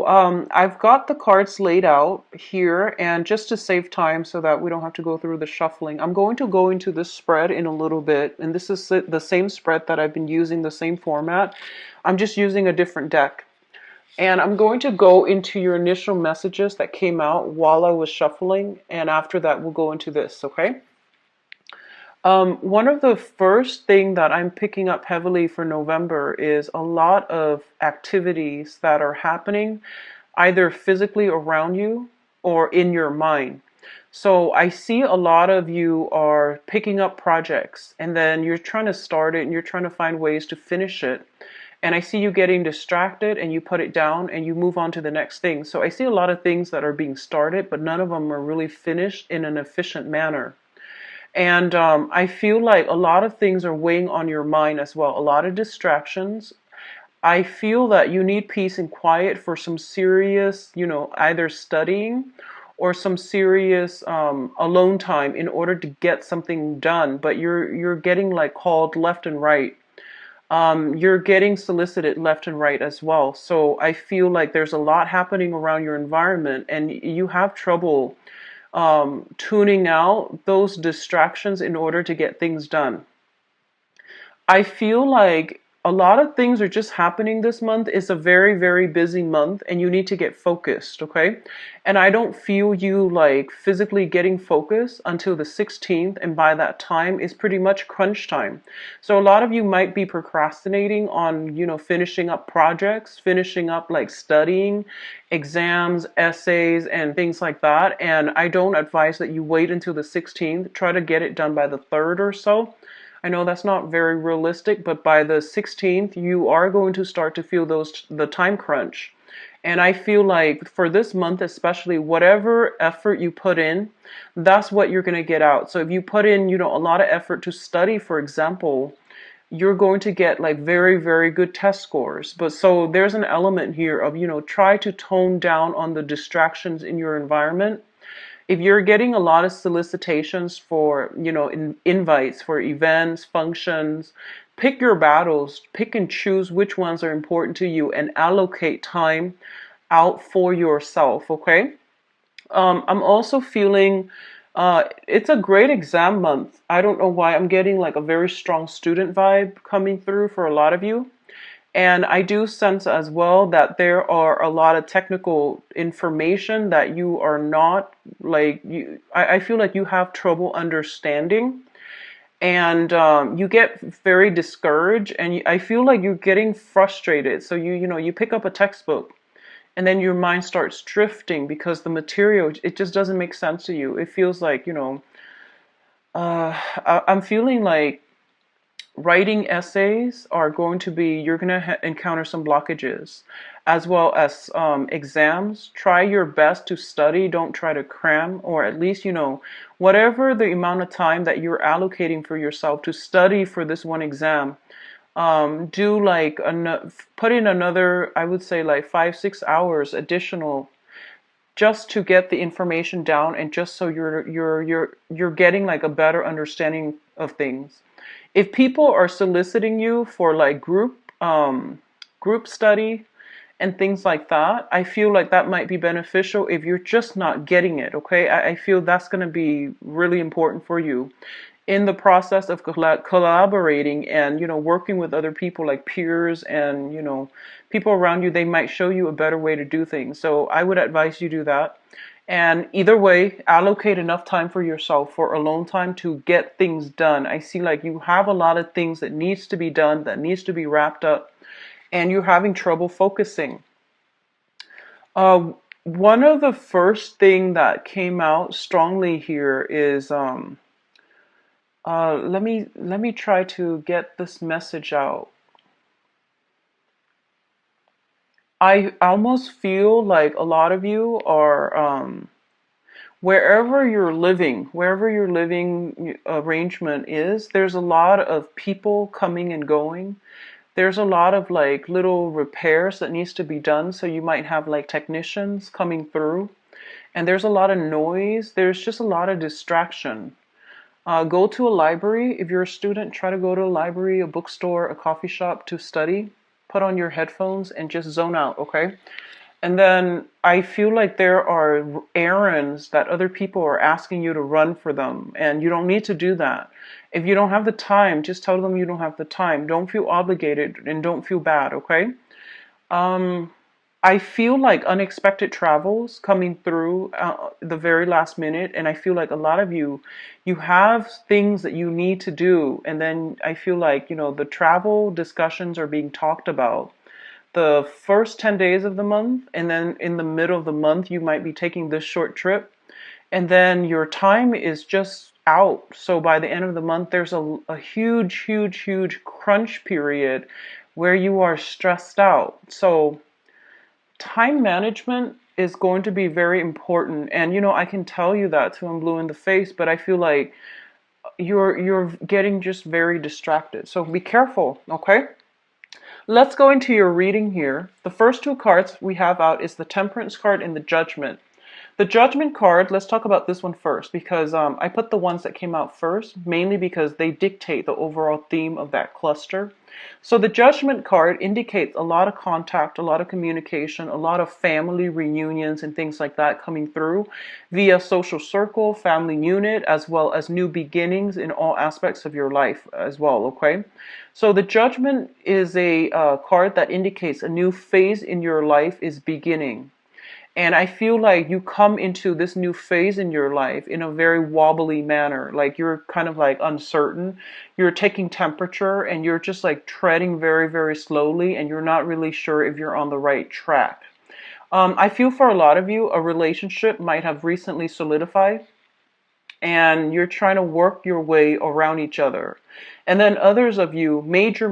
I've got the cards laid out here, and just to save time so that we don't have to go through the shuffling, I'm going to go into this spread in a little bit, and this is the same spread that I've been using, the same format. I'm just using a different deck. And I'm going to go into your initial messages that came out while I was shuffling, and after that we'll go into this, okay? One of the first thing that I'm picking up heavily for November is a lot of activities that are happening either physically around you or in your mind. So I see a lot of you are picking up projects and then you're trying to start it and you're trying to find ways to finish it. And I see you getting distracted and you put it down and you move on to the next thing. So I see a lot of things that are being started, but none of them are really finished in an efficient manner. And I feel like a lot of things are weighing on your mind as well, a lot of distractions. I feel that you need peace and quiet for some serious, either studying or some serious alone time in order to get something done. But you're getting like called left and right. You're getting solicited left and right as well. So I feel like there's a lot happening around your environment, and you have trouble tuning out those distractions in order to get things done. I feel like a lot of things are just happening this month. It's a very, very busy month and you need to get focused, okay? And I don't feel you like physically getting focused until the 16th, and by that time it's pretty much crunch time. So a lot of you might be procrastinating on, finishing up projects, finishing up like studying, exams, essays, and things like that. And I don't advise that you wait until the 16th. Try to get it done by the 3rd or so. I know that's not very realistic, but by the 16th, you are going to start to feel the time crunch. And I feel like for this month, especially, whatever effort you put in, that's what you're going to get out. So if you put in, a lot of effort to study, for example, you're going to get like very, very good test scores. But so there's an element here of, try to tone down on the distractions in your environment. If you're getting a lot of solicitations for, invites for events, functions, pick your battles, pick and choose which ones are important to you and allocate time out for yourself, okay? I'm also feeling it's a great exam month. I don't know why I'm getting like a very strong student vibe coming through for a lot of you. And I do sense as well that there are a lot of technical information that you are not I feel like you have trouble understanding, and you get very discouraged, and I feel like you're getting frustrated. So you pick up a textbook and then your mind starts drifting because the material, it just doesn't make sense to you. It feels like, I'm feeling like writing essays are going to be, you're going to encounter some blockages, as well as exams. Try your best to study. Don't try to cram, or at least, whatever the amount of time that you're allocating for yourself to study for this one exam. Do like put in another, I would say like 5-6 hours additional, just to get the information down, and just so you're getting like a better understanding of things. If people are soliciting you for like group study and things like that, I feel like that might be beneficial if you're just not getting it, okay? I feel that's going to be really important for you in the process of collaborating and, working with other people like peers and, people around you. They might show you a better way to do things. So I would advise you do that. And either way, allocate enough time for yourself, for alone time, to get things done. I see like you have a lot of things that needs to be done, that needs to be wrapped up, and you're having trouble focusing. One of the first thing that came out strongly here is let me try to get this message out. I almost feel like a lot of you are wherever your living arrangement is, there's a lot of people coming and going. There's a lot of like little repairs that needs to be done. So you might have like technicians coming through, and there's a lot of noise. There's just a lot of distraction. Go to a library. If you're a student, try to go to a library, a bookstore, a coffee shop to study. Put on your headphones and just zone out, okay? And then I feel like there are errands that other people are asking you to run for them, and you don't need to do that. If you don't have the time, just tell them you don't have the time. Don't feel obligated and don't feel bad, okay? Um, I feel like unexpected travels coming through the very last minute, and I feel like a lot of you have things that you need to do, and then I feel like, the travel discussions are being talked about the first 10 days of the month, and then in the middle of the month, you might be taking this short trip, and then your time is just out. So by the end of the month, there's a huge, huge, huge crunch period where you are stressed out. So time management is going to be very important. And I can tell you that till I'm blue in the face, but I feel like you're getting just very distracted. So be careful, okay? Let's go into your reading here. The first two cards we have out is the Temperance card and the Judgment. The Judgment card, let's talk about this one first because I put the ones that came out first, mainly because they dictate the overall theme of that cluster. So the Judgment card indicates a lot of contact, a lot of communication, a lot of family reunions and things like that coming through via social circle, family unit, as well as new beginnings in all aspects of your life as well, okay? So the Judgment is a card that indicates a new phase in your life is beginning. And I feel like you come into this new phase in your life in a very wobbly manner. Like you're kind of like uncertain. You're taking temperature and you're just like treading very, very slowly and you're not really sure if you're on the right track. I feel for a lot of you, a relationship might have recently solidified and you're trying to work your way around each other. And then others of you, major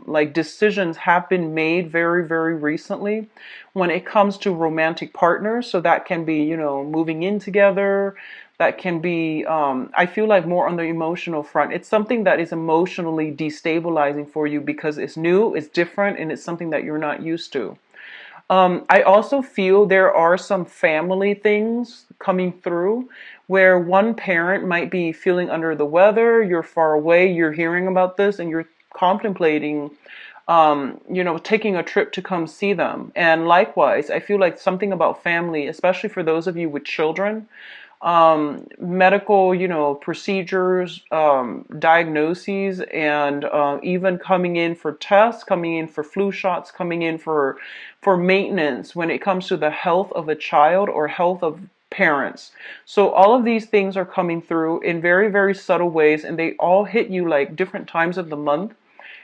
like decisions have been made very, very recently when it comes to romantic partners. So that can be, moving in together. That can be, I feel like more on the emotional front. It's something that is emotionally destabilizing for you because it's new, it's different, and it's something that you're not used to. I also feel there are some family things coming through where one parent might be feeling under the weather, you're far away, you're hearing about this, and you're contemplating, taking a trip to come see them. And likewise, I feel like something about family, especially for those of you with children, medical, procedures, diagnoses, and even coming in for tests, coming in for flu shots, coming in for maintenance when it comes to the health of a child or health of parents. So all of these things are coming through in very, very subtle ways, and they all hit you like different times of the month.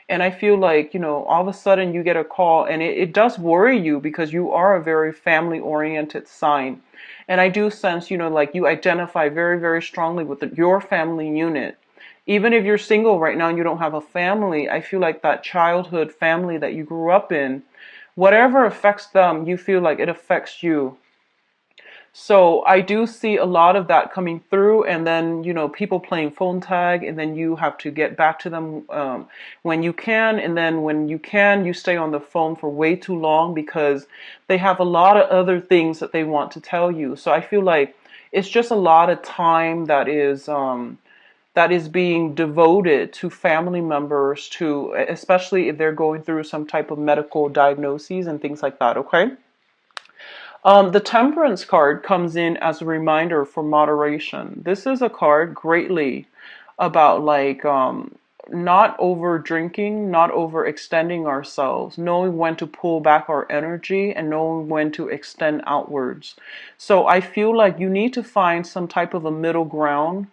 And I feel like, all of a sudden you get a call and it does worry you because you are a very family oriented sign. And I do sense, like you identify very, very strongly with your family unit. Even if you're single right now and you don't have a family, I feel like that childhood family that you grew up in, whatever affects them, you feel like it affects you. So I do see a lot of that coming through, and then people playing phone tag, and then you have to get back to them when you can, and then when you can, you stay on the phone for way too long because they have a lot of other things that they want to tell you. So I feel like it's just a lot of time that is being devoted to family members, to especially if they're going through some type of medical diagnoses and things like that. Okay. The Temperance card comes in as a reminder for moderation. This is a card greatly about like not over drinking, not overextending ourselves, knowing when to pull back our energy and knowing when to extend outwards. So I feel like you need to find some type of a middle ground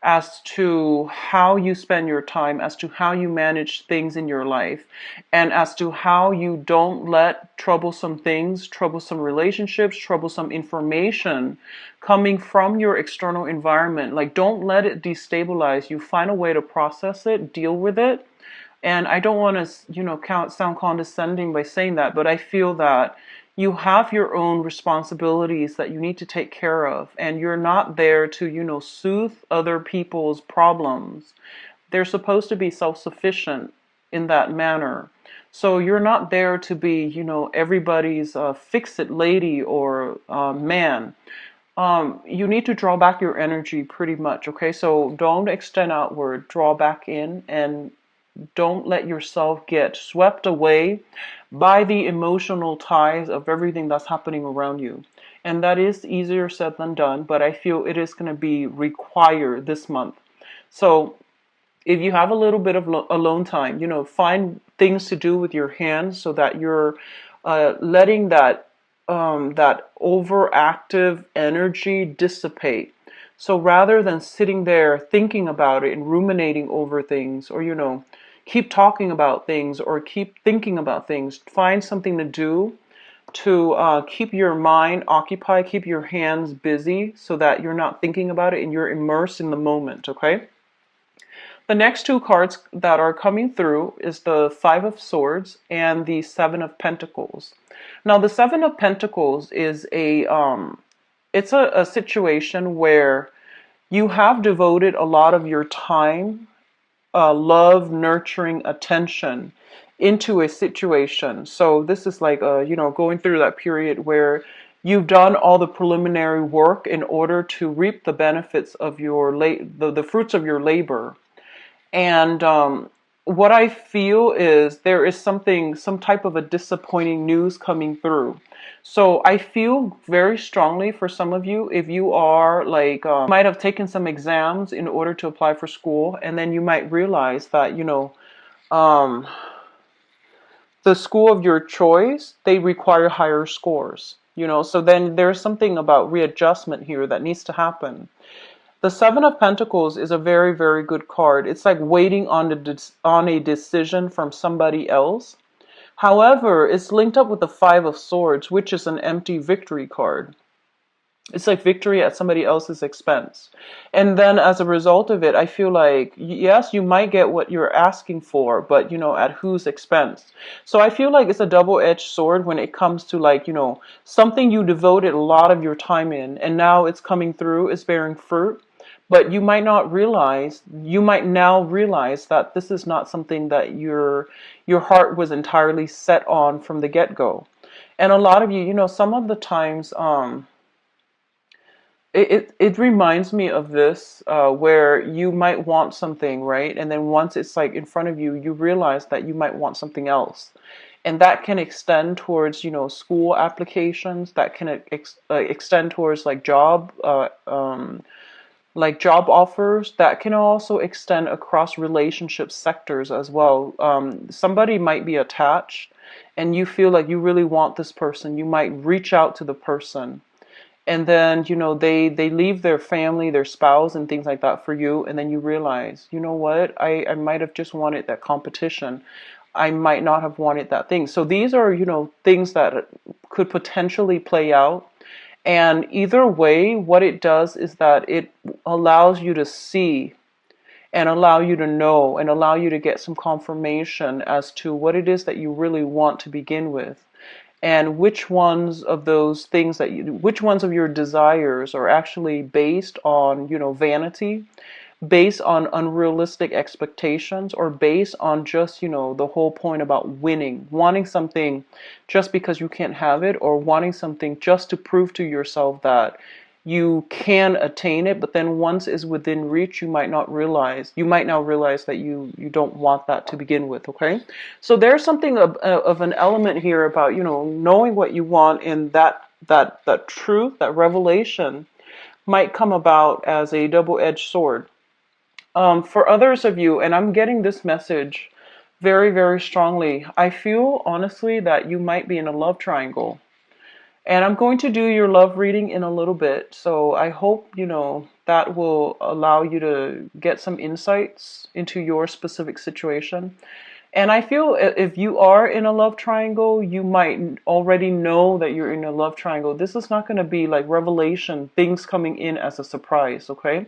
as to how you spend your time, as to how you manage things in your life, and as to how you don't let troublesome things, troublesome relationships, troublesome information coming from your external environment, like don't let it destabilize you. Find a way to process it, deal with it. And I don't want to, sound condescending by saying that, but I feel that you have your own responsibilities that you need to take care of, and you're not there to, soothe other people's problems. They're supposed to be self-sufficient in that manner. So you're not there to be, everybody's fix-it lady or man. You need to draw back your energy pretty much, okay? So don't extend outward, draw back in, and Don't let yourself get swept away by the emotional ties of everything that's happening around you. And that is easier said than done, but I feel it is going to be required this month. So if you have a little bit of alone time, find things to do with your hands so that you're letting that overactive energy dissipate. So rather than sitting there thinking about it and ruminating over things, or keep talking about things or keep thinking about things, find something to do to keep your mind occupied, keep your hands busy, so that you're not thinking about it and you're immersed in the moment. Okay. The next two cards that are coming through is the Five of Swords and the Seven of Pentacles. Now, the Seven of Pentacles is it's a situation where you have devoted a lot of your time, love, nurturing, attention into a situation. So this is like, going through that period where you've done all the preliminary work in order to reap the benefits of the fruits of your labor. And what I feel is there is some type of a disappointing news coming through. So I feel very strongly for some of you, if you are like, might have taken some exams in order to apply for school, and then you might realize that, um, the school of your choice, they require higher scores, so then there's something about readjustment here that needs to happen. The Seven of Pentacles is a very, very good card. It's like waiting on a decision from somebody else. However, it's linked up with the Five of Swords, which is an empty victory card. It's like victory at somebody else's expense. And then as a result of it, I feel like, yes, you might get what you're asking for, but, at whose expense? So I feel like it's a double-edged sword when it comes to like, something you devoted a lot of your time in, and now it's coming through, it's bearing fruit. But you might not realize, you might now realize that this is not something that your heart was entirely set on from the get-go. And a lot of you, some of the times, it reminds me of this, where you might want something, right? And then once it's like in front of you, you realize that you might want something else. And that can extend towards, school applications, that can extend towards like job offers, that can also extend across relationship sectors as well. Somebody might be attached and you feel like you really want this person. You might reach out to the person, and then they leave their family, their spouse and things like that for you, and then you realize, you know what, I might have just wanted that competition. I might not have wanted that thing. So these are things that could potentially play out. And either way, what it does is that it allows you to see and allow you to know and allow you to get some confirmation as to what it is that you really want to begin with, and which ones of those things which ones of your desires are actually based on, vanity, based on unrealistic expectations, or based on just, the whole point about winning, wanting something just because you can't have it, or wanting something just to prove to yourself that you can attain it, but then once it's within reach, you might now realize that you don't want that to begin with. Okay, so there's something of an element here about knowing what you want, and that truth, that revelation might come about as a double-edged sword. For others of you, and I'm getting this message very, very strongly, I feel honestly that you might be in a love triangle. And I'm going to do your love reading in a little bit. So I hope, that will allow you to get some insights into your specific situation. And I feel if you are in a love triangle, you might already know that you're in a love triangle. This is not going to be like revelation, things coming in as a surprise, okay?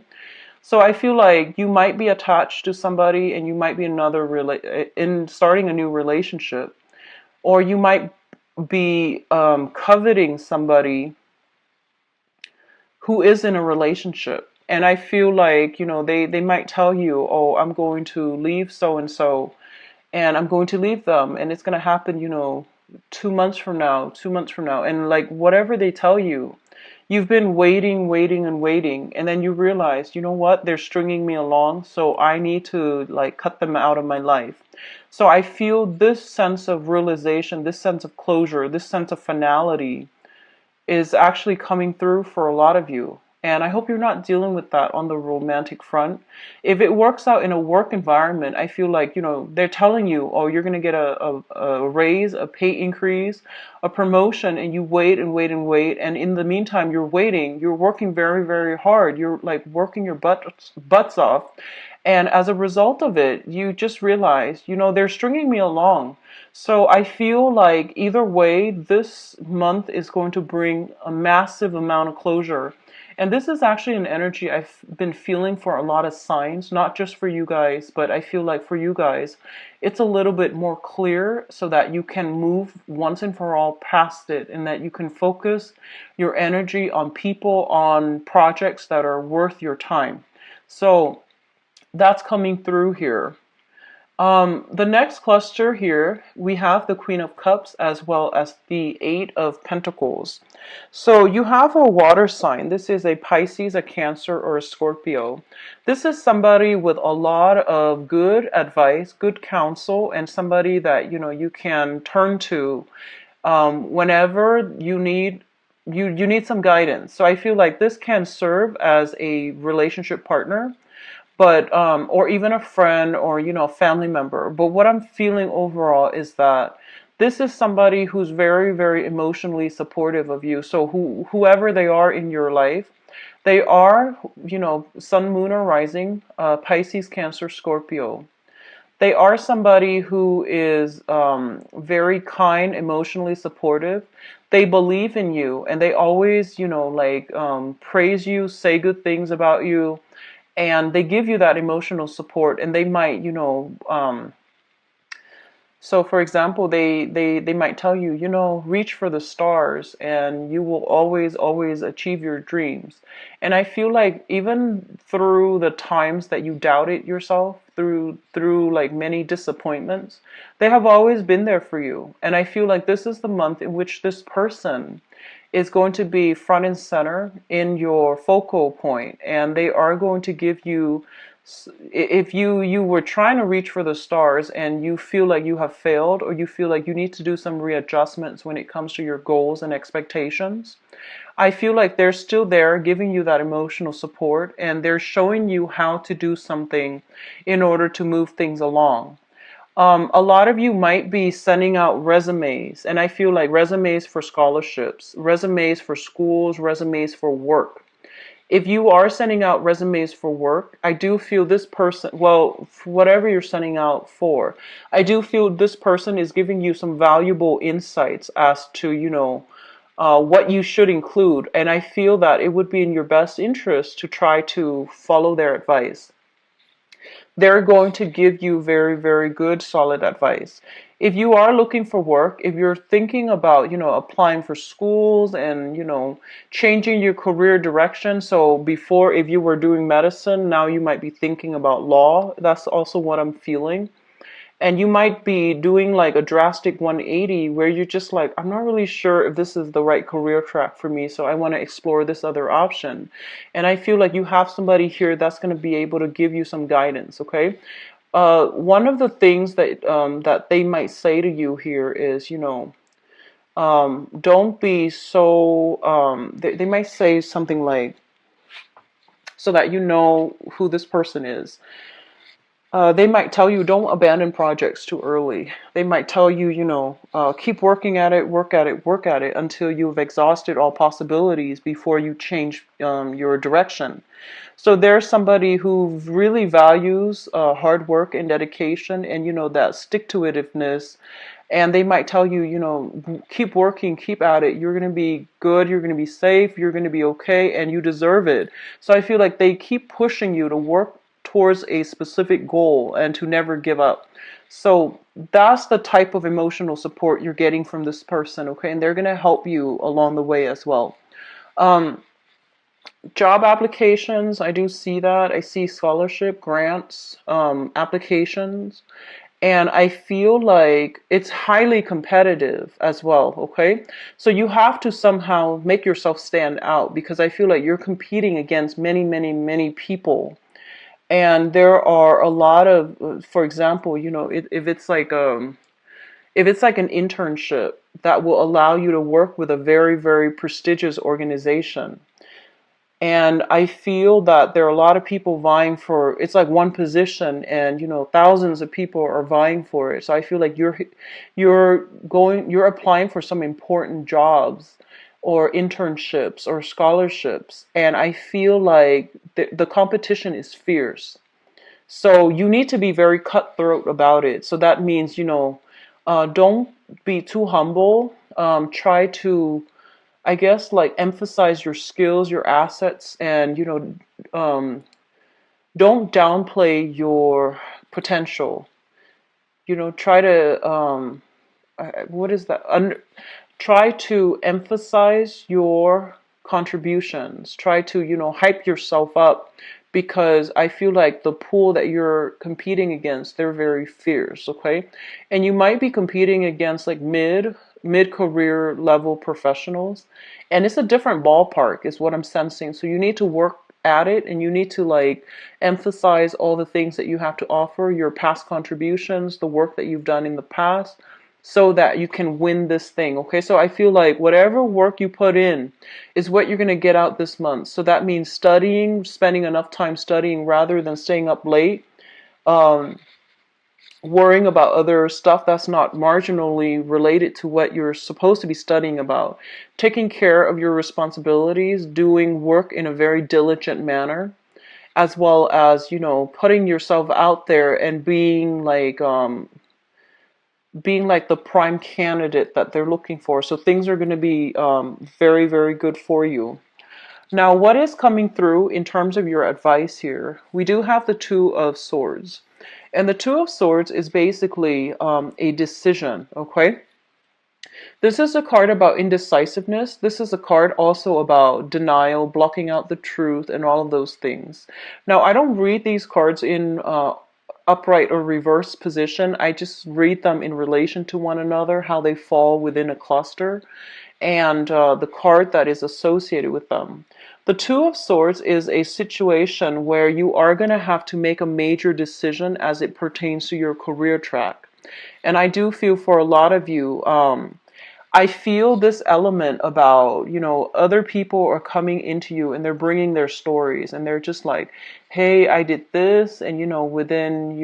So I feel like you might be attached to somebody, and you might be in starting a new relationship, or you might be coveting somebody who is in a relationship. And I feel like, they might tell you, oh, I'm going to leave so and so, and I'm going to leave them, and it's going to happen, 2 months from now, 2 months from now, and like whatever they tell you, you've been waiting, waiting, and waiting, and then you realize, you know what, they're stringing me along, so I need to like cut them out of my life. So I feel this sense of realization, this sense of closure, this sense of finality is actually coming through for a lot of you. And I hope you're not dealing with that on the romantic front. If it works out in a work environment, I feel like, they're telling you, oh, you're going to get a raise, a pay increase, a promotion, and you wait and wait and wait. And in the meantime, you're waiting, you're working very, very hard. You're like working your butts off. And as a result of it, you just realize, they're stringing me along. So I feel like either way, this month is going to bring a massive amount of closure. And this is actually an energy I've been feeling for a lot of signs, not just for you guys, but I feel like for you guys, it's a little bit more clear so that you can move once and for all past it and that you can focus your energy on people, on projects that are worth your time. So that's coming through here. The next cluster here, we have the Queen of Cups as well as the Eight of Pentacles. So you have a water sign. This is a Pisces, a Cancer, or a Scorpio. This is somebody with a lot of good advice, good counsel, and somebody that, you can turn to whenever you need some guidance. So I feel like this can serve as a relationship partner, but or even a friend or a family member. But what I'm feeling overall is that this is somebody who's very, very emotionally supportive of you. So whoever they are in your life, they are, sun, moon, or rising, Pisces, Cancer, Scorpio. They are somebody who is very kind, emotionally supportive. They believe in you, and they always, praise you, say good things about you, and they give you that emotional support. And they might, so for example, they might tell you, reach for the stars and you will always, always achieve your dreams. And I feel like even through the times that you doubted yourself, through like many disappointments, they have always been there for you. And I feel like this is the month in which this person is going to be front and center in your focal point, and they are going to give you, if you were trying to reach for the stars and you feel like you have failed, or you feel like you need to do some readjustments when it comes to your goals and expectations, I feel like they're still there giving you that emotional support, and they're showing you how to do something in order to move things along. A lot of you might be sending out resumes, and I feel like resumes for scholarships, resumes for schools, resumes for work. If you are sending out resumes for work, I do feel this person, well, whatever you're sending out for, I do feel this person is giving you some valuable insights as to, what you should include. And I feel that it would be in your best interest to try to follow their advice. They're going to give you very, very good, solid advice. If you are looking for work, if you're thinking about, applying for schools and, changing your career direction. So before, if you were doing medicine, now you might be thinking about law. That's also what I'm feeling. And you might be doing like a drastic 180 where you're just like, I'm not really sure if this is the right career track for me, so I want to explore this other option. And I feel like you have somebody here that's going to be able to give you some guidance, okay? One of the things that they might say to you here is, don't be so, they might say something like, so that you know who this person is. They might tell you don't abandon projects too early. They might tell you, keep working at it, work at it, work at it until you've exhausted all possibilities before you change your direction. So there's somebody who really values hard work and dedication and, that stick-to-itiveness. And they might tell you, keep working, keep at it. You're going to be good. You're going to be safe. You're going to be okay. And you deserve it. So I feel like they keep pushing you to work towards a specific goal and to never give up. So that's the type of emotional support you're getting from this person, okay? And they're going to help you along the way as well. Job applications, I do see that. I see scholarship, grants, applications. And I feel like it's highly competitive as well, okay? So you have to somehow make yourself stand out, because I feel like you're competing against many, many, many people. And there are a lot of, for example, if it's like an internship that will allow you to work with a very, very prestigious organization. And I feel that there are a lot of people vying for, it's like one position, and thousands of people are vying for it. So I feel like you're applying for some important jobs or internships or scholarships, and I feel like the competition is fierce. So you need to be very cutthroat about it. So that means, don't be too humble. Try to, I guess, like, emphasize your skills, your assets, and, don't downplay your potential. Try to, what is that? Try to emphasize your contributions. Try to, hype yourself up, because I feel like the pool that you're competing against, they're very fierce, okay? And you might be competing against like mid career level professionals, and it's a different ballpark is what I'm sensing. So you need to work at it, and you need to like emphasize all the things that you have to offer, your past contributions, the work that you've done in the past, so that you can win this thing. Okay, so I feel like whatever work you put in is what you're going to get out this month. So that means studying, spending enough time studying rather than staying up late, um, worrying about other stuff that's not marginally related to what you're supposed to be studying about, taking care of your responsibilities, doing work in a very diligent manner, as well as, putting yourself out there and being like the prime candidate that they're looking for. So things are going to be very, very good for you. Now, what is coming through in terms of your advice here? We do have the Two of Swords. And the Two of Swords is basically a decision, okay? This is a card about indecisiveness. This is a card also about denial, blocking out the truth, and all of those things. Now, I don't read these cards in upright or reverse position. I just read them in relation to one another, how they fall within a cluster, and the card that is associated with them. The Two of Swords is a situation where you are going to have to make a major decision as it pertains to your career track. And I do feel for a lot of you, I feel this element about, other people are coming into you and they're bringing their stories, and they're just like, hey, I did this, and, within,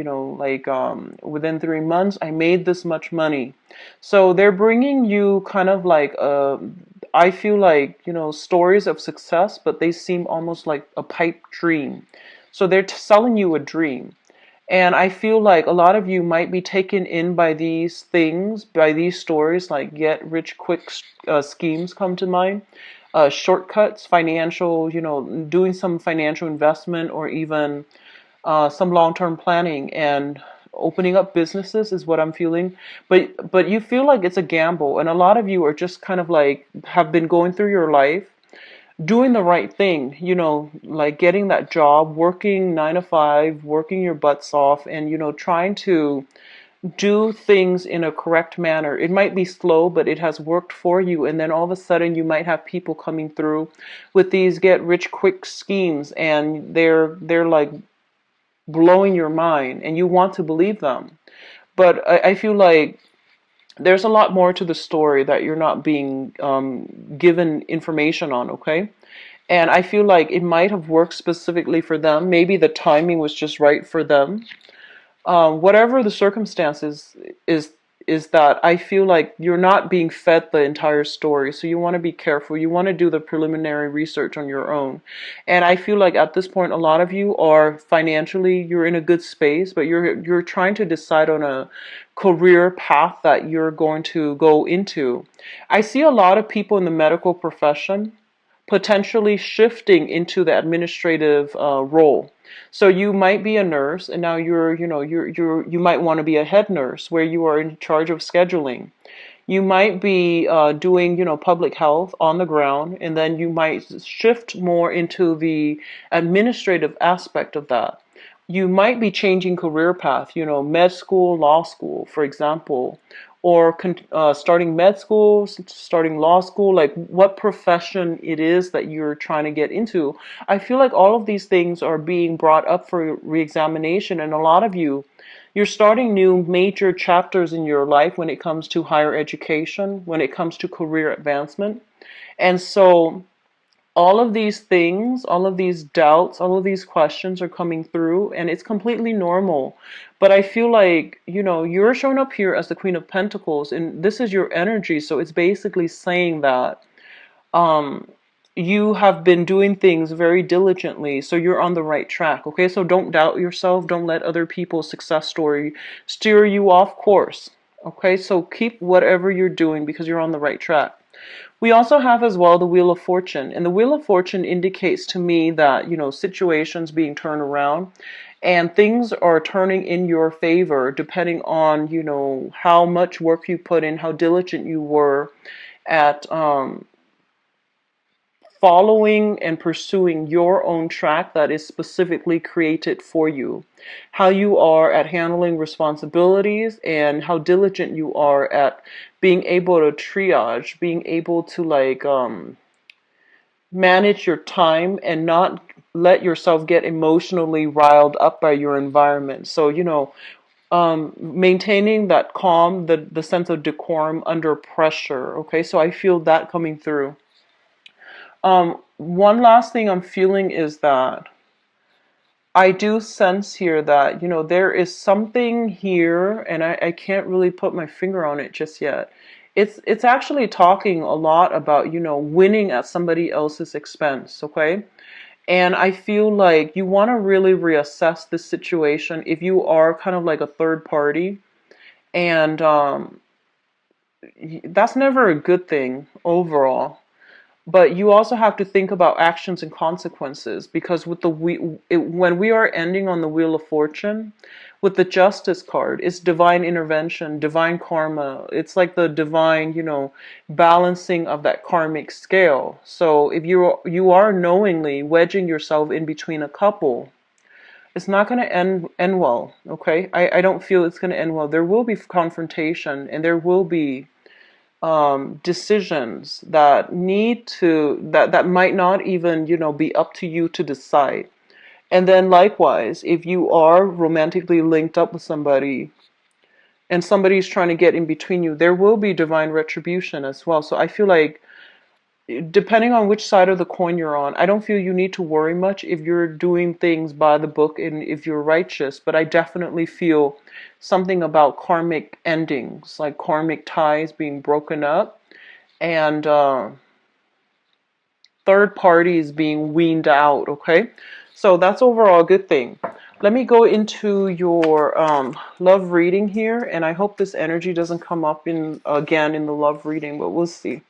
within 3 months, I made this much money. So they're bringing you kind of like, I feel like, stories of success, but they seem almost like a pipe dream. So they're selling you a dream. And I feel like a lot of you might be taken in by these things, by these stories, like get rich quick schemes come to mind, shortcuts, financial, doing some financial investment, or even some long-term planning and opening up businesses is what I'm feeling. But you feel like it's a gamble, and a lot of you are just kind of like have been going through your life doing the right thing, like getting that job, working 9 to 5, working your butts off, and, trying to do things in a correct manner. It might be slow, but it has worked for you. And then all of a sudden you might have people coming through with these get rich quick schemes, and they're like blowing your mind, and you want to believe them. But I feel like there's a lot more to the story that you're not being given information on, okay? And I feel like it might have worked specifically for them. Maybe the timing was just right for them. Whatever the circumstances is that I feel like you're not being fed the entire story. So you want to be careful. You want to do the preliminary research on your own. And I feel like at this point, a lot of you are financially, you're in a good space, but you're trying to decide on a career path that you're going to go into. I see a lot of people in the medical profession potentially shifting into the administrative role. So you might be a nurse, and now you might want to be a head nurse where you are in charge of scheduling. You might be doing, public health on the ground, and then you might shift more into the administrative aspect of that. you might be changing career path, med school, law school, for example, or starting med school, starting law school, like what profession it is that you're trying to get into. I feel like all of these things are being brought up for reexamination, and a lot of you're starting new major chapters in your life when it comes to higher education, when it comes to career advancement. And so all of these things, all of these doubts, all of these questions are coming through, and it's completely normal. But I feel like, you're showing up here as the Queen of Pentacles, and this is your energy. So it's basically saying that um, you have been doing things very diligently, so you're on the right track. Okay, so don't doubt yourself. Don't let other people's success story steer you off course. Okay, so keep whatever you're doing because you're on the right track. We also have as well the Wheel of Fortune. And the Wheel of Fortune indicates to me that, situations being turned around and things are turning in your favor depending on, how much work you put in, how diligent you were at following and pursuing your own track that is specifically created for you, how you are at handling responsibilities, and how diligent you are at being able to triage, being able to manage your time and not let yourself get emotionally riled up by your environment. So, maintaining that calm, the sense of decorum under pressure. Okay, so I feel that coming through. One last thing I'm feeling is that I do sense here that, there is something here, and I can't really put my finger on it just yet. It's actually talking a lot about, winning at somebody else's expense, okay? And I feel like you want to really reassess this situation if you are kind of like a third party. And that's never a good thing overall. But you also have to think about actions and consequences, because with when we are ending on the Wheel of Fortune, with the Justice card, it's divine intervention, divine karma. It's like the divine, balancing of that karmic scale. So if you are knowingly wedging yourself in between a couple, it's not going to end well. Okay, I don't feel it's going to end well. There will be confrontation, and there will be decisions that that might not even be up to you to decide. And then likewise, if you are romantically linked up with somebody and somebody's trying to get in between you, there will be divine retribution as well. So I feel like depending on which side of the coin you're on, I don't feel you need to worry much if you're doing things by the book and if you're righteous. But I definitely feel something about karmic endings, like karmic ties being broken up, and third parties being weaned out. Okay, so that's overall a good thing. Let me go into your love reading here, and I hope this energy doesn't come up again in the love reading, but we'll see.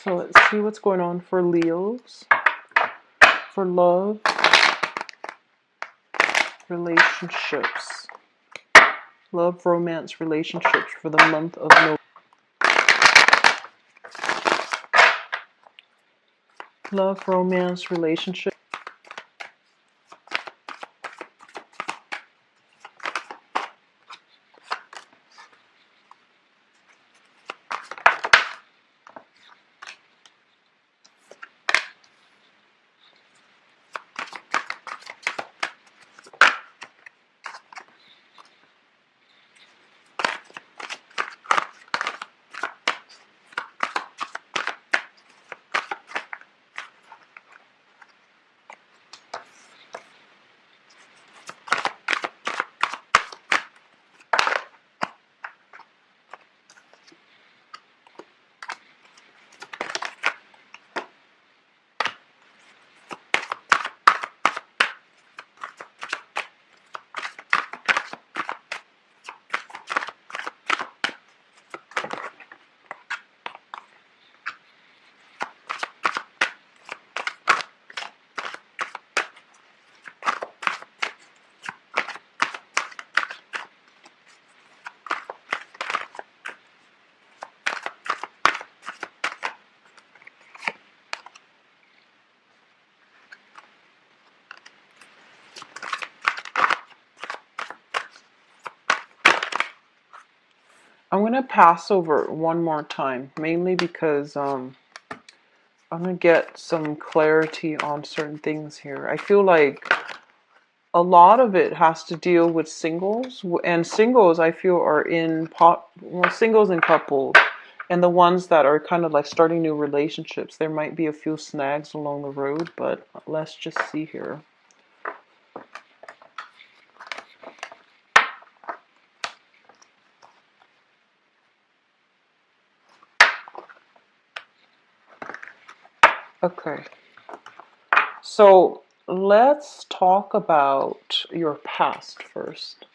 So let's see what's going on for Leos, for love, relationships, love, romance, relationships for the month of November. Love, romance, relationship. I'm going to pass over one more time, mainly because I'm going to get some clarity on certain things here. I feel like a lot of it has to deal with singles, and singles I feel are in singles and couples, and the ones that are kind of like starting new relationships. There might be a few snags along the road, but let's just see here. Okay, so let's talk about your past first.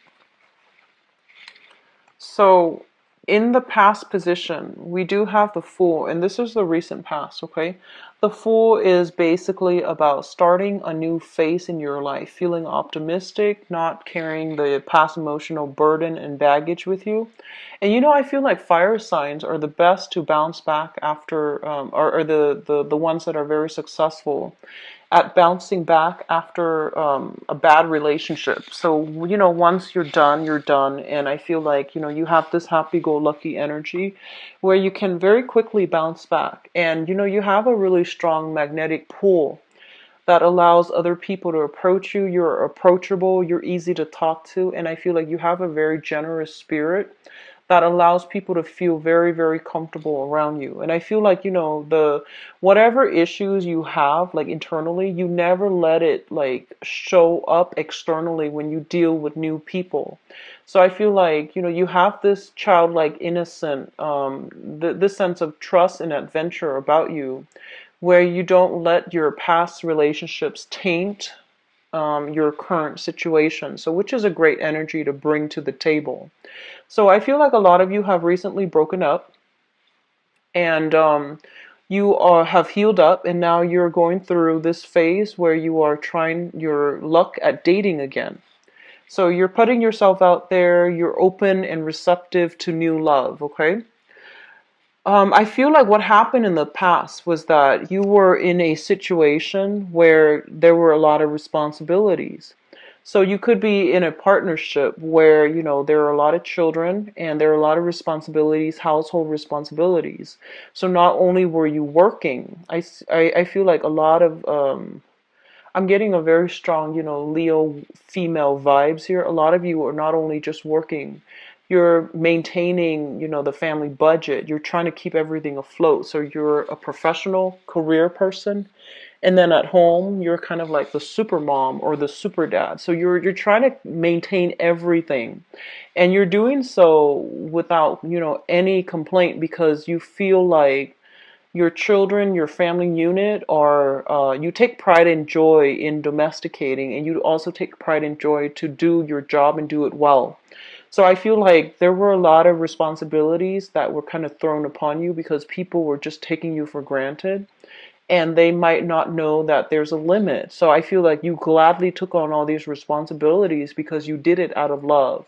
So in the past position, we do have the Fool, and this is the recent past, okay? The Fool is basically about starting a new phase in your life, feeling optimistic, not carrying the past emotional burden and baggage with you. And I feel like fire signs are the best to bounce back after, or the ones that are very successful at bouncing back after a bad relationship. So, once you're done, you're done. And I feel like, you have this happy go lucky energy where you can very quickly bounce back. And, you have a really strong magnetic pull that allows other people to approach you. You're approachable, you're easy to talk to. And I feel like you have a very generous spirit that allows people to feel very, very comfortable around you. And I feel like, the whatever issues you have, like internally, you never let it like show up externally when you deal with new people. So I feel like, you have this childlike innocent, this sense of trust and adventure about you where you don't let your past relationships taint your current situation. So, which is a great energy to bring to the table. So I feel like a lot of you have recently broken up, and have healed up, and now you're going through this phase where you are trying your luck at dating again. So you're putting yourself out there, you're open and receptive to new love, okay? I feel like what happened in the past was that you were in a situation where there were a lot of responsibilities. So you could be in a partnership where, there are a lot of children and there are a lot of responsibilities, household responsibilities. So not only were you working, I feel like a lot of, I'm getting a very strong, Leo female vibes here. A lot of you are not only just working, you're maintaining, the family budget. You're trying to keep everything afloat. So you're a professional career person. And then at home, you're kind of like the super mom or the super dad. So you're trying to maintain everything. And you're doing so without, any complaint because you feel like your children, your family unit, are you take pride and joy in domesticating, and you also take pride and joy to do your job and do it well. So I feel like there were a lot of responsibilities that were kind of thrown upon you because people were just taking you for granted and they might not know that there's a limit. So I feel like you gladly took on all these responsibilities because you did it out of love.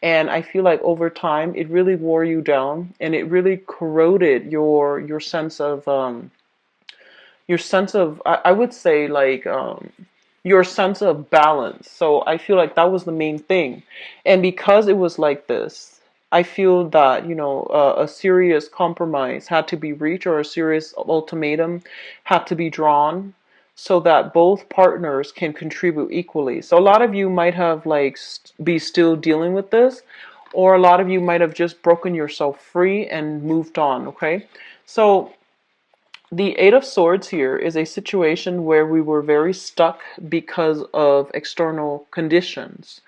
And I feel like over time it really wore you down and it really corroded your sense of I would say like your sense of balance. So I feel like that was the main thing. And because it was like this, I feel that, a serious compromise had to be reached or a serious ultimatum had to be drawn so that both partners can contribute equally. So a lot of you might have like be still dealing with this, or a lot of you might have just broken yourself free and moved on, okay? So the Eight of Swords here is a situation where we were very stuck because of external conditions.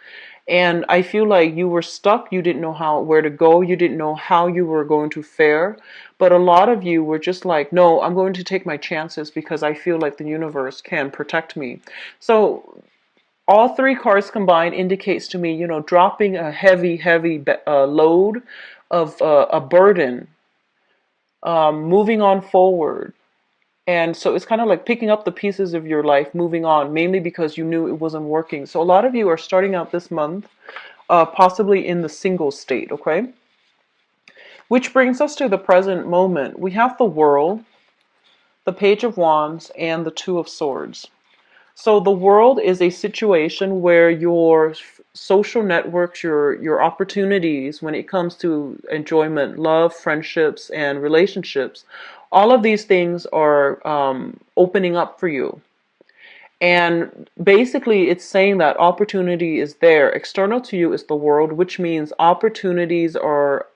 And I feel like you were stuck, you didn't know where to go, you didn't know how you were going to fare. But a lot of you were just like, no, I'm going to take my chances because I feel like the universe can protect me. So all three cards combined indicates to me, dropping a heavy, heavy load of a burden, moving on forward. And so it's kind of like picking up the pieces of your life, moving on, mainly because you knew it wasn't working. So a lot of you are starting out this month, possibly in the single state, okay? Which brings us to the present moment. We have the World, the Page of Wands, and the Two of Swords. So the world is a situation where your social networks, your opportunities when it comes to enjoyment, love, friendships, and relationships, all of these things are opening up for you. And basically, it's saying that opportunity is there. External to you is the world, which means opportunities are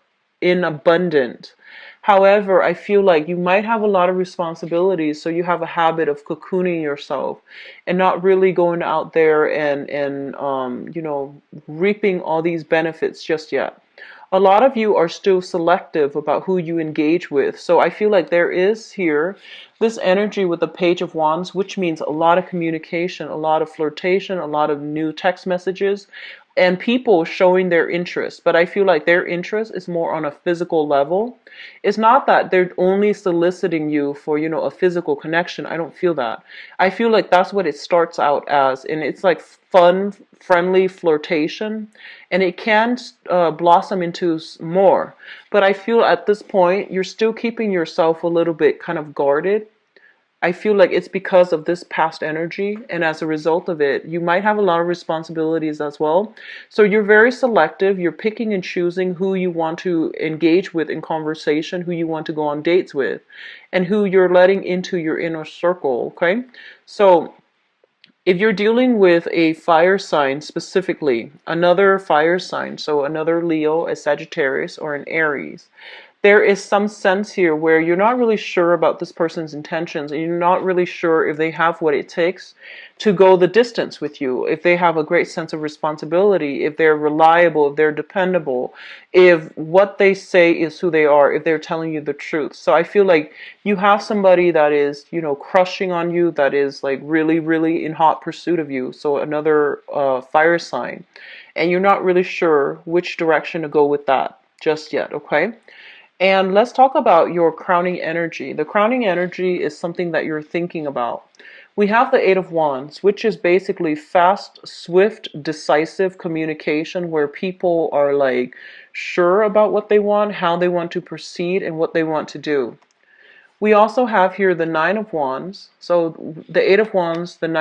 in abundant. However, I feel like you might have a lot of responsibilities, so you have a habit of cocooning yourself and not really going out there and reaping all these benefits just yet. A lot of you are still selective about who you engage with. So I feel like there is here this energy with the Page of Wands, which means a lot of communication, a lot of flirtation, a lot of new text messages, and people showing their interest. But I feel like their interest is more on a physical level. It's not that they're only soliciting you for, a physical connection. I don't feel that. I feel like that's what it starts out as, and it's like fun, friendly flirtation, and it can blossom into more. But I feel at this point, you're still keeping yourself a little bit kind of guarded. I feel like it's because of this past energy, and as a result of it, you might have a lot of responsibilities as well. So you're very selective. You're picking and choosing who you want to engage with in conversation, who you want to go on dates with, and who you're letting into your inner circle, okay? So if you're dealing with a fire sign specifically, another fire sign, so another Leo, a Sagittarius, or an Aries, there is some sense here where you're not really sure about this person's intentions, and you're not really sure if they have what it takes to go the distance with you, if they have a great sense of responsibility, if they're reliable, if they're dependable, if what they say is who they are, if they're telling you the truth. So I feel like you have somebody that is, crushing on you, that is like really, really in hot pursuit of you. So another fire sign. And you're not really sure which direction to go with that just yet, okay? And let's talk about your crowning energy. The crowning energy is something that you're thinking about. We have the Eight of Wands, which is basically fast, swift, decisive communication where people are like sure about what they want, how they want to proceed, and what they want to do. We also have here the Nine of Wands. So the Eight of Wands, and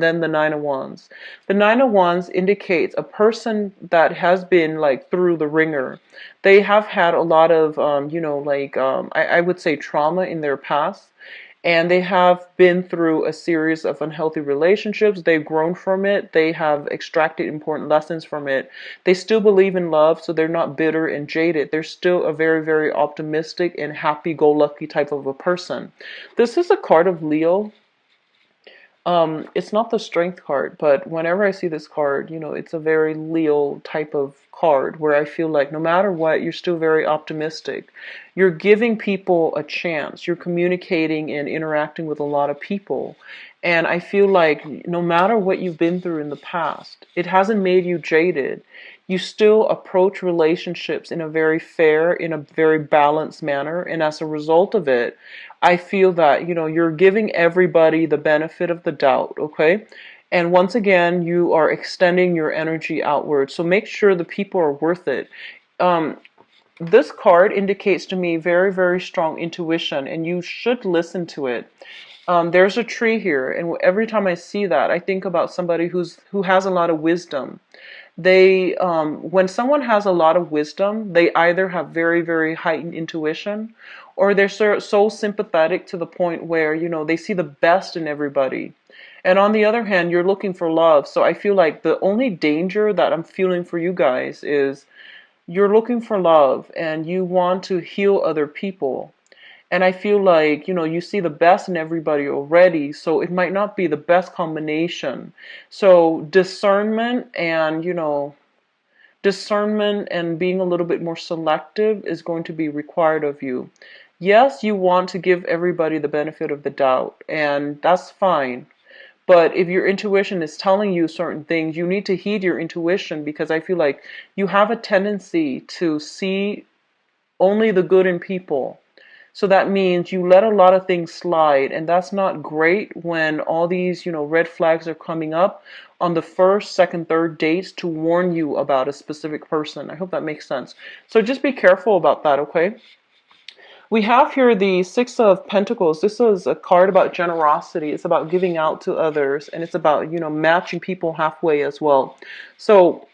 then the Nine of Wands. The Nine of Wands indicates a person that has been like through the ringer. They have had a lot of, I would say trauma in their past. And they have been through a series of unhealthy relationships. They've grown from it. They have extracted important lessons from it. They still believe in love, so they're not bitter and jaded. They're still a very, very optimistic and happy-go-lucky type of a person. This is a card of Leo. It's not the strength card, but whenever I see this card, it's a very Leo type of card where I feel like no matter what, you're still very optimistic. You're giving people a chance. You're communicating and interacting with a lot of people. And I feel like no matter what you've been through in the past, it hasn't made you jaded. You still approach relationships in a very fair, in a very balanced manner. And as a result of it, I feel that, you're giving everybody the benefit of the doubt, okay? And once again, you are extending your energy outward. So make sure the people are worth it. This card indicates to me very, very strong intuition, and you should listen to it. There's a tree here, and every time I see that, I think about somebody who has a lot of wisdom. When someone has a lot of wisdom, they either have very, very heightened intuition, or they're so sympathetic to the point where, they see the best in everybody. And on the other hand, you're looking for love. So I feel like the only danger that I'm feeling for you guys is you're looking for love and you want to heal other people. And I feel like, you see the best in everybody already, so it might not be the best combination. So discernment and being a little bit more selective is going to be required of you. Yes, you want to give everybody the benefit of the doubt, and that's fine. But if your intuition is telling you certain things, you need to heed your intuition, because I feel like you have a tendency to see only the good in people. So that means you let a lot of things slide, and that's not great when all these, red flags are coming up on the first, second, third dates to warn you about a specific person. I hope that makes sense. So just be careful about that, okay? We have here the Six of Pentacles. This is a card about generosity. It's about giving out to others, and it's about, matching people halfway as well. So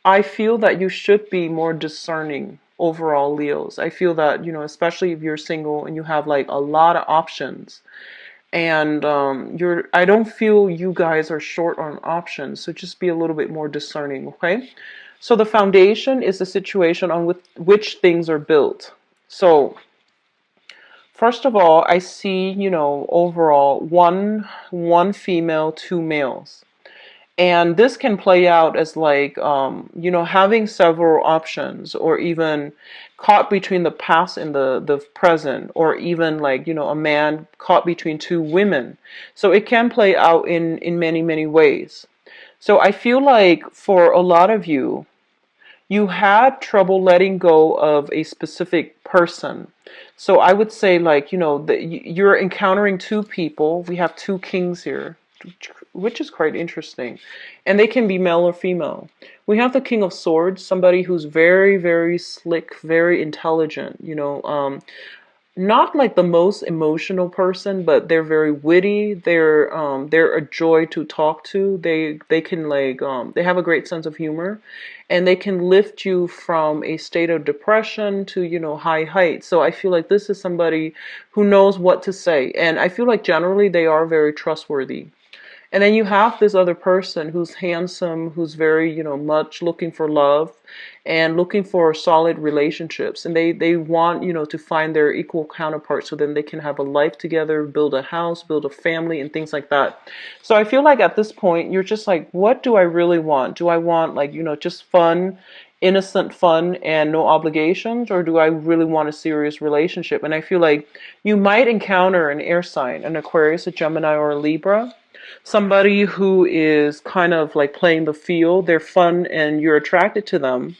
I feel that you should be more discerning overall, Leos. I feel that, especially if you're single and you have like a lot of options, and I don't feel you guys are short on options, so just be a little bit more discerning, okay? So the foundation is the situation on which things are built. So first of all, I see, overall one female, two males. And this can play out as like, having several options, or even caught between the past and the present, or even like, a man caught between two women. So it can play out in many, many ways. So I feel like for a lot of you, you had trouble letting go of a specific person. So I would say, like, that you're encountering two people. We have two kings here, which is quite interesting. And they can be male or female. We have the King of Swords, somebody who's very, very slick, very intelligent, not like the most emotional person, but they're very witty. They're a joy to talk to. They can like they have a great sense of humor, and they can lift you from a state of depression to, high heights. So I feel like this is somebody who knows what to say, and I feel like generally they are very trustworthy. And then you have this other person who's handsome, who's very, much looking for love and looking for solid relationships. And they want, to find their equal counterpart so then they can have a life together, build a house, build a family, and things like that. So I feel like at this point, you're just like, what do I really want? Do I want, like, just fun, innocent fun and no obligations, or do I really want a serious relationship? And I feel like you might encounter an air sign, an Aquarius, a Gemini, or a Libra. Somebody who is kind of like playing the field. They're fun and you're attracted to them,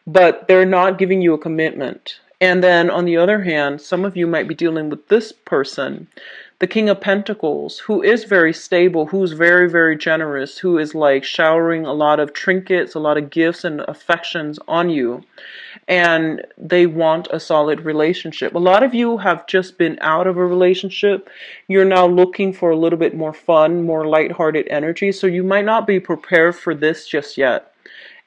but they're not giving you a commitment. And then on the other hand, some of you might be dealing with this person, the King of Pentacles, who is very stable, who's very, very generous, who is like showering a lot of trinkets, a lot of gifts and affections on you. And they want a solid relationship. A lot of you have just been out of a relationship. You're now looking for a little bit more fun, more lighthearted energy. So you might not be prepared for this just yet.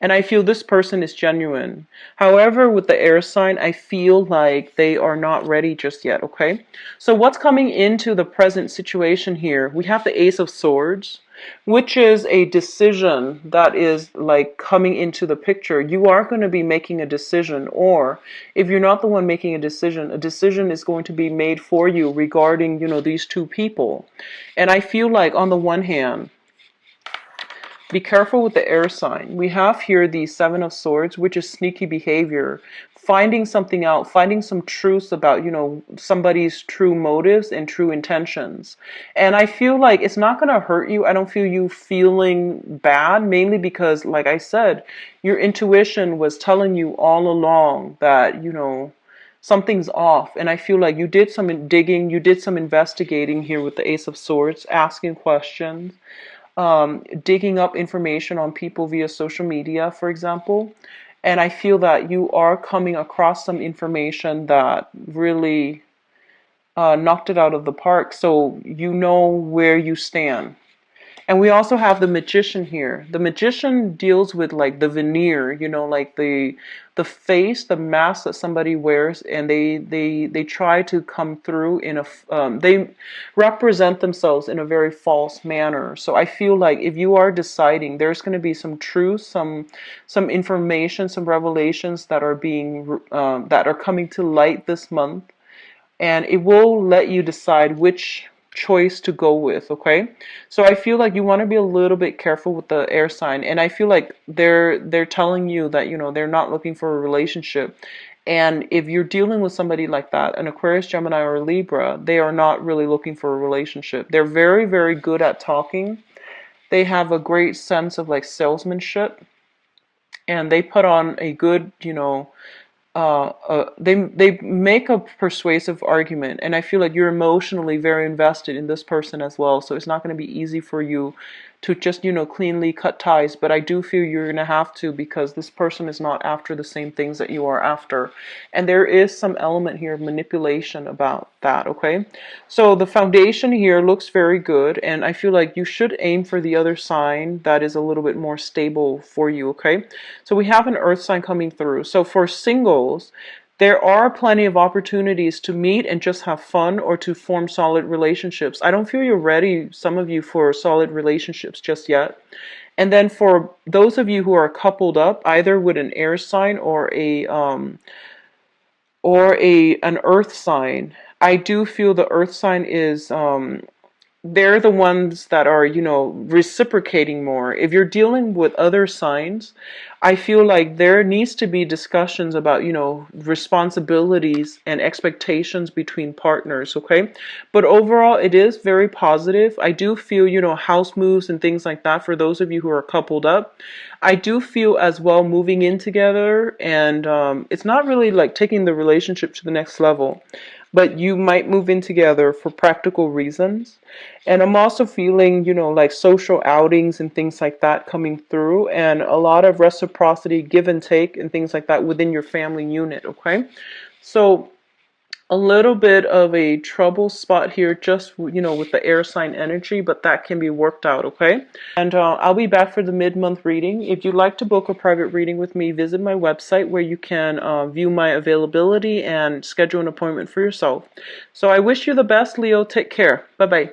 And I feel this person is genuine. However, with the air sign, I feel like they are not ready just yet, okay? So what's coming into the present situation here? We have the Ace of Swords, which is a decision that is like coming into the picture. You are going to be making a decision, or if you're not the one making a decision is going to be made for you regarding, these two people. And I feel like on the one hand, be careful with the air sign. We have here the Seven of Swords, which is sneaky behavior, finding something out, finding some truths about, somebody's true motives and true intentions. And I feel like it's not going to hurt you. I don't feel you feeling bad, mainly because, like I said, your intuition was telling you all along that, something's off. And I feel like you did some digging, you did some investigating here with the Ace of Swords, asking questions, digging up information on people via social media, for example. And I feel that you are coming across some information that really knocked it out of the park. So you know where you stand. And we also have the Magician here. The Magician deals with like the veneer, like the face, the mask that somebody wears, and they try to come through in they represent themselves in a very false manner. So I feel like if you are deciding, there's going to be some truth, some information, some revelations that are being that are coming to light this month, and it will let you decide which choice to go with, okay? So I feel like you want to be a little bit careful with the air sign, and I feel like they're telling you that, they're not looking for a relationship. And if you're dealing with somebody like that, an Aquarius, Gemini, or Libra, they are not really looking for a relationship. They're very, very good at talking. They have a great sense of like salesmanship, and they put on a good, they make a persuasive argument, and I feel like you're emotionally very invested in this person as well. So it's not going to be easy for you to just, cleanly cut ties. But I do feel you're going to have to, because this person is not after the same things that you are after. And there is some element here of manipulation about that, okay? So the foundation here looks very good, and I feel like you should aim for the other sign that is a little bit more stable for you, okay? So we have an earth sign coming through. So for singles, there are plenty of opportunities to meet and just have fun, or to form solid relationships. I don't feel you're ready, some of you, for solid relationships just yet. And then for those of you who are coupled up, either with an air sign or an earth sign, I do feel the earth sign is they're the ones that are, reciprocating more. If you're dealing with other signs, I feel like there needs to be discussions about, responsibilities and expectations between partners, okay? But overall, it is very positive. I do feel, house moves and things like that for those of you who are coupled up. I do feel as well moving in together, and it's not really like taking the relationship to the next level, but you might move in together for practical reasons. And I'm also feeling, like social outings and things like that coming through, and a lot of reciprocity, give and take, and things like that within your family unit, okay? So a little bit of a trouble spot here, just, with the air sign energy, but that can be worked out, okay? And I'll be back for the mid-month reading. If you'd like to book a private reading with me, visit my website where you can view my availability and schedule an appointment for yourself. So I wish you the best, Leo. Take care. Bye-bye.